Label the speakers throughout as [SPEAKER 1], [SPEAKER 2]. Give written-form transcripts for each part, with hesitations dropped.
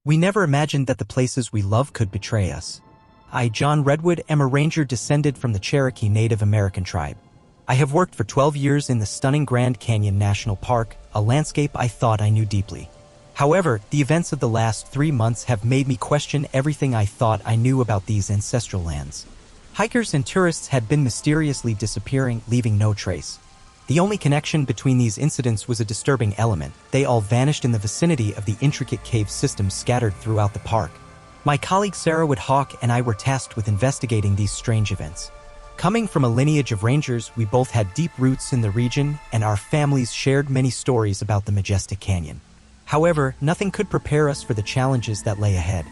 [SPEAKER 1] We never imagined that the places we love could betray us. I, John Redwood, am a ranger descended from the Cherokee Native American tribe. I have worked for 12 years in the stunning Grand Canyon National Park, a landscape I thought I knew deeply. However, the events of the last 3 months have made me question everything I thought I knew about these ancestral lands. Hikers and tourists had been mysteriously disappearing, leaving no trace. The only connection between these incidents was a disturbing element. They all vanished in the vicinity of the intricate cave systems scattered throughout the park. My colleague Sarah Woodhawk and I were tasked with investigating these strange events. Coming from a lineage of rangers, we both had deep roots in the region, and our families shared many stories about the majestic canyon. However, nothing could prepare us for the challenges that lay ahead.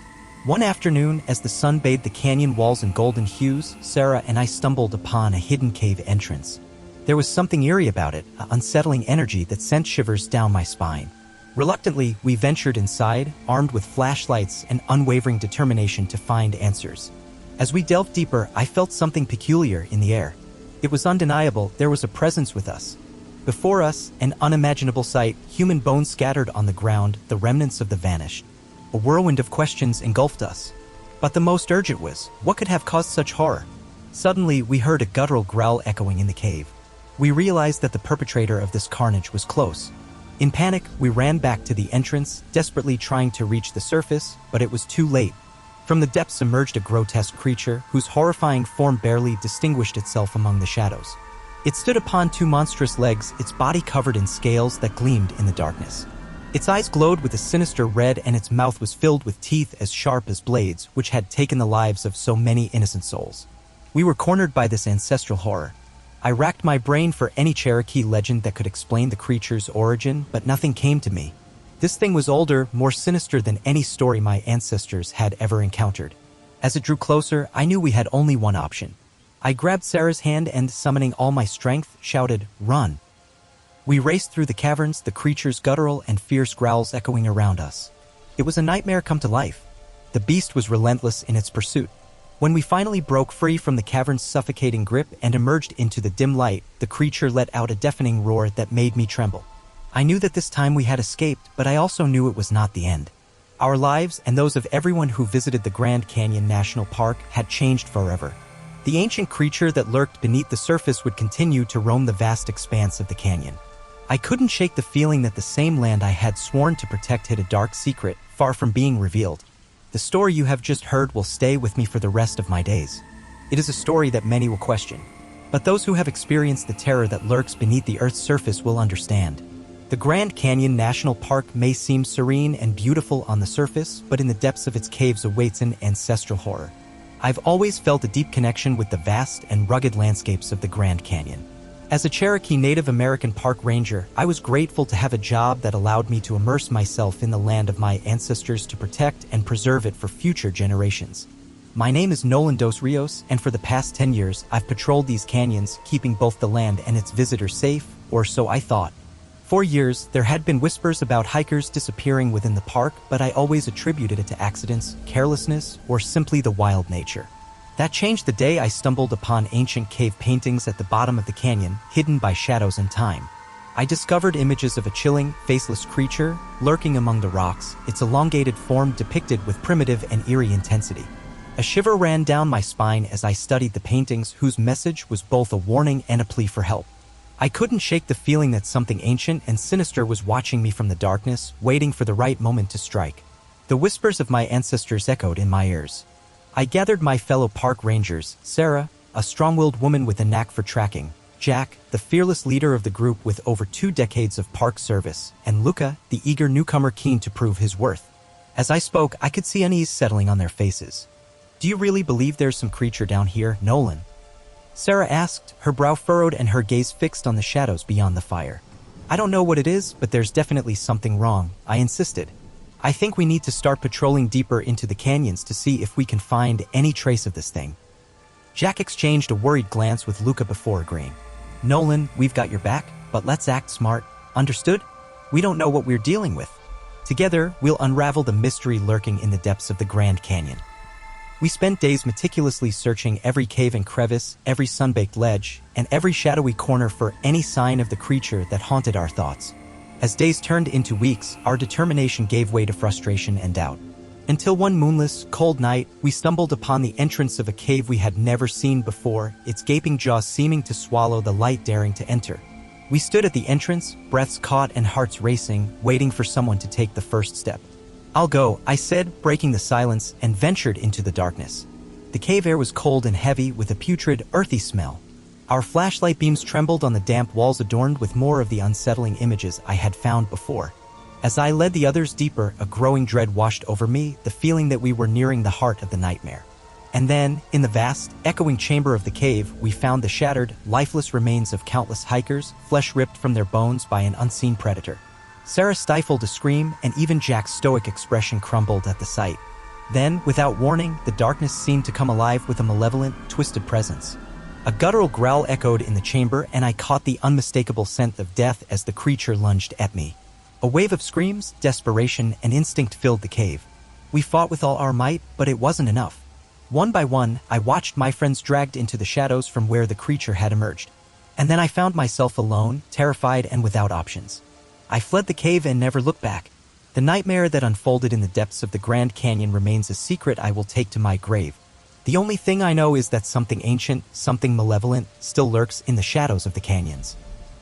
[SPEAKER 1] One afternoon, as the sun bathed the canyon walls in golden hues, Sarah and I stumbled upon a hidden cave entrance. There was something eerie about it, an unsettling energy that sent shivers down my spine. Reluctantly, we ventured inside, armed with flashlights and unwavering determination to find answers. As we delved deeper, I felt something peculiar in the air. It was undeniable, there was a presence with us. Before us, an unimaginable sight, human bones scattered on the ground, the remnants of the vanished. A whirlwind of questions engulfed us. But the most urgent was, what could have caused such horror? Suddenly, we heard a guttural growl echoing in the cave. We realized that the perpetrator of this carnage was close. In panic, we ran back to the entrance, desperately trying to reach the surface, but it was too late. From the depths emerged a grotesque creature whose horrifying form barely distinguished itself among the shadows. It stood upon 2 monstrous legs, its body covered in scales that gleamed in the darkness. Its eyes glowed with a sinister red, and its mouth was filled with teeth as sharp as blades, which had taken the lives of so many innocent souls. We were cornered by this ancestral horror. I racked my brain for any Cherokee legend that could explain the creature's origin, but nothing came to me. This thing was older, more sinister than any story my ancestors had ever encountered. As it drew closer, I knew we had only one option. I grabbed Sarah's hand and, summoning all my strength, shouted, "Run!" We raced through the caverns, the creature's guttural and fierce growls echoing around us. It was a nightmare come to life. The beast was relentless in its pursuit. When we finally broke free from the cavern's suffocating grip and emerged into the dim light, the creature let out a deafening roar that made me tremble. I knew that this time we had escaped, but I also knew it was not the end. Our lives, and those of everyone who visited the Grand Canyon National Park, had changed forever. The ancient creature that lurked beneath the surface would continue to roam the vast expanse of the canyon. I couldn't shake the feeling that the same land I had sworn to protect hid a dark secret, far from being revealed. The story you have just heard will stay with me for the rest of my days. It is a story that many will question, but those who have experienced the terror that lurks beneath the Earth's surface will understand. The Grand Canyon National Park may seem serene and beautiful on the surface, but in the depths of its caves awaits an ancestral horror. I've always felt a deep connection with the vast and rugged landscapes of the Grand Canyon. As a Cherokee Native American park ranger, I was grateful to have a job that allowed me to immerse myself in the land of my ancestors to protect and preserve it for future generations. My name is Nolan Dos Rios, and for the past 10 years, I've patrolled these canyons, keeping both the land and its visitors safe, or so I thought. For years, there had been whispers about hikers disappearing within the park, but I always attributed it to accidents, carelessness, or simply the wild nature. That changed the day I stumbled upon ancient cave paintings at the bottom of the canyon, hidden by shadows and time. I discovered images of a chilling, faceless creature lurking among the rocks, its elongated form depicted with primitive and eerie intensity. A shiver ran down my spine as I studied the paintings, whose message was both a warning and a plea for help. I couldn't shake the feeling that something ancient and sinister was watching me from the darkness, waiting for the right moment to strike. The whispers of my ancestors echoed in my ears. I gathered my fellow park rangers, Sarah, a strong-willed woman with a knack for tracking, Jack, the fearless leader of the group with over 2 decades of park service, and Luca, the eager newcomer keen to prove his worth. As I spoke, I could see unease settling on their faces. "Do you really believe there's some creature down here, Nolan?" Sarah asked, her brow furrowed and her gaze fixed on the shadows beyond the fire. "I don't know what it is, but there's definitely something wrong," I insisted. "I think we need to start patrolling deeper into the canyons to see if we can find any trace of this thing." Jack exchanged a worried glance with Luca before agreeing. "Nolan, we've got your back, but let's act smart. Understood? We don't know what we're dealing with. Together, we'll unravel the mystery lurking in the depths of the Grand Canyon." We spent days meticulously searching every cave and crevice, every sun-baked ledge, and every shadowy corner for any sign of the creature that haunted our thoughts. As days turned into weeks, our determination gave way to frustration and doubt. Until one moonless, cold night, we stumbled upon the entrance of a cave we had never seen before, its gaping jaws seeming to swallow the light daring to enter. We stood at the entrance, breaths caught and hearts racing, waiting for someone to take the first step. "I'll go," I said, breaking the silence, and ventured into the darkness. The cave air was cold and heavy with a putrid, earthy smell. Our flashlight beams trembled on the damp walls adorned with more of the unsettling images I had found before. As I led the others deeper, a growing dread washed over me, the feeling that we were nearing the heart of the nightmare. And then, in the vast, echoing chamber of the cave, we found the shattered, lifeless remains of countless hikers, flesh ripped from their bones by an unseen predator. Sarah stifled a scream, and even Jack's stoic expression crumbled at the sight. Then, without warning, the darkness seemed to come alive with a malevolent, twisted presence. A guttural growl echoed in the chamber, and I caught the unmistakable scent of death as the creature lunged at me. A wave of screams, desperation, and instinct filled the cave. We fought with all our might, but it wasn't enough. One by one, I watched my friends dragged into the shadows from where the creature had emerged. And then I found myself alone, terrified and without options. I fled the cave and never looked back. The nightmare that unfolded in the depths of the Grand Canyon remains a secret I will take to my grave. The only thing I know is that something ancient, something malevolent, still lurks in the shadows of the canyons.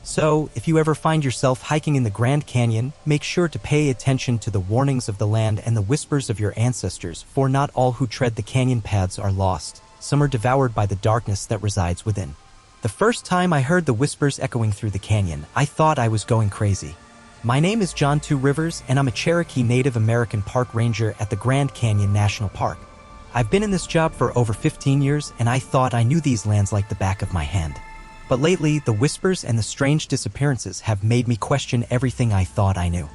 [SPEAKER 1] So, if you ever find yourself hiking in the Grand Canyon, make sure to pay attention to the warnings of the land and the whispers of your ancestors, for not all who tread the canyon paths are lost. Some are devoured by the darkness that resides within. The first time I heard the whispers echoing through the canyon, I thought I was going crazy. My name is John Two Rivers, and I'm a Cherokee Native American park ranger at the Grand Canyon National Park. I've been in this job for over 15 years, and I thought I knew these lands like the back of my hand. But lately, the whispers and the strange disappearances have made me question everything I thought I knew.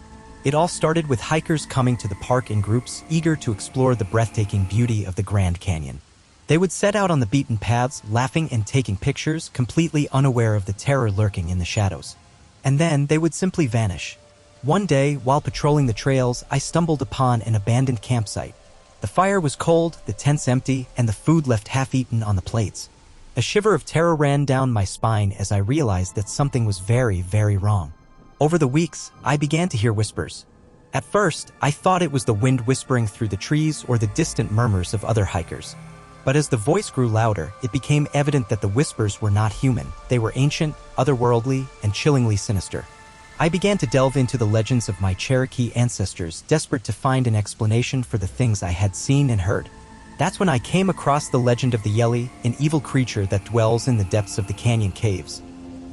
[SPEAKER 1] It all started with hikers coming to the park in groups, eager to explore the breathtaking beauty of the Grand Canyon. They would set out on the beaten paths, laughing and taking pictures, completely unaware of the terror lurking in the shadows. And then they would simply vanish. One day, while patrolling the trails, I stumbled upon an abandoned campsite. The fire was cold, the tents empty, and the food left half-eaten on the plates. A shiver of terror ran down my spine as I realized that something was very, very wrong. Over the weeks, I began to hear whispers. At first, I thought it was the wind whispering through the trees or the distant murmurs of other hikers. But as the voice grew louder, it became evident that the whispers were not human. They were ancient, otherworldly, and chillingly sinister. I began to delve into the legends of my Cherokee ancestors, desperate to find an explanation for the things I had seen and heard. That's when I came across the legend of the Yeli, an evil creature that dwells in the depths of the canyon caves.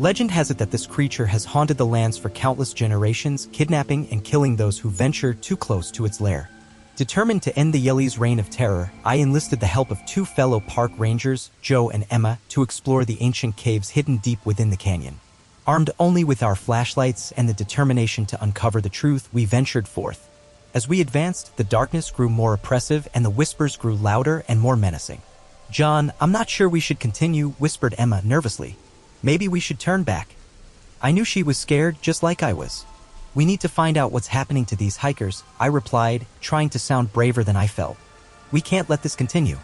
[SPEAKER 1] Legend has it that this creature has haunted the lands for countless generations, kidnapping and killing those who venture too close to its lair. Determined to end the Yeli's reign of terror, I enlisted the help of two fellow park rangers, Joe and Emma, to explore the ancient caves hidden deep within the canyon. Armed only with our flashlights and the determination to uncover the truth, we ventured forth. As we advanced, the darkness grew more oppressive and the whispers grew louder and more menacing. "John, I'm not sure we should continue," whispered Emma nervously. "Maybe we should turn back." I knew she was scared, just like I was. "We need to find out what's happening to these hikers," I replied, trying to sound braver than I felt. "We can't let this continue."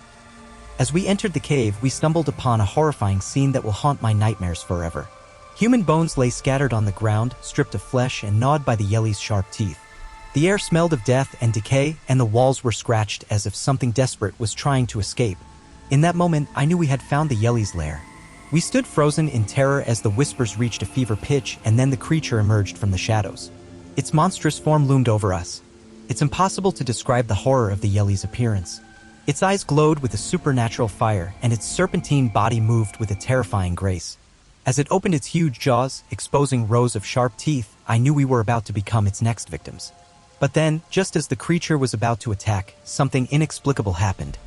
[SPEAKER 1] As we entered the cave, we stumbled upon a horrifying scene that will haunt my nightmares forever. Human bones lay scattered on the ground, stripped of flesh and gnawed by the Yeli's sharp teeth. The air smelled of death and decay, and the walls were scratched as if something desperate was trying to escape. In that moment, I knew we had found the Yeli's lair. We stood frozen in terror as the whispers reached a fever pitch, and then the creature emerged from the shadows. Its monstrous form loomed over us. It's impossible to describe the horror of the Yeli's appearance. Its eyes glowed with a supernatural fire, and its serpentine body moved with a terrifying grace. As it opened its huge jaws, exposing rows of sharp teeth, I knew we were about to become its next victims. But then, just as the creature was about to attack, something inexplicable happened.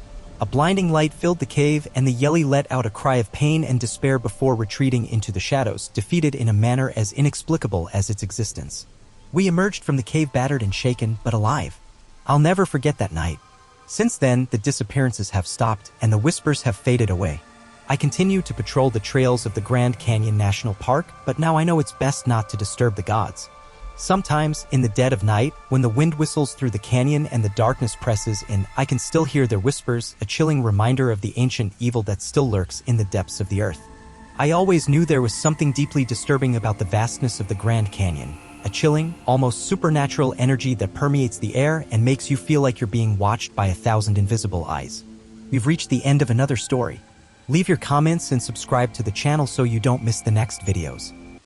[SPEAKER 1] A blinding light filled the cave, and the Yeli let out a cry of pain and despair before retreating into the shadows, defeated in a manner as inexplicable as its existence. We emerged from the cave battered and shaken, but alive. I'll never forget that night. Since then, the disappearances have stopped, and the whispers have faded away. I continue to patrol the trails of the Grand Canyon National Park, but now I know it's best not to disturb the gods. Sometimes, in the dead of night, when the wind whistles through the canyon and the darkness presses in, I can still hear their whispers, a chilling reminder of the ancient evil that still lurks in the depths of the earth. I always knew there was something deeply disturbing about the vastness of the Grand Canyon, a chilling, almost supernatural energy that permeates the air and makes you feel like you're being watched by 1,000 invisible eyes. We've reached the end of another story. Leave your comments and subscribe to the channel so you don't miss the next videos.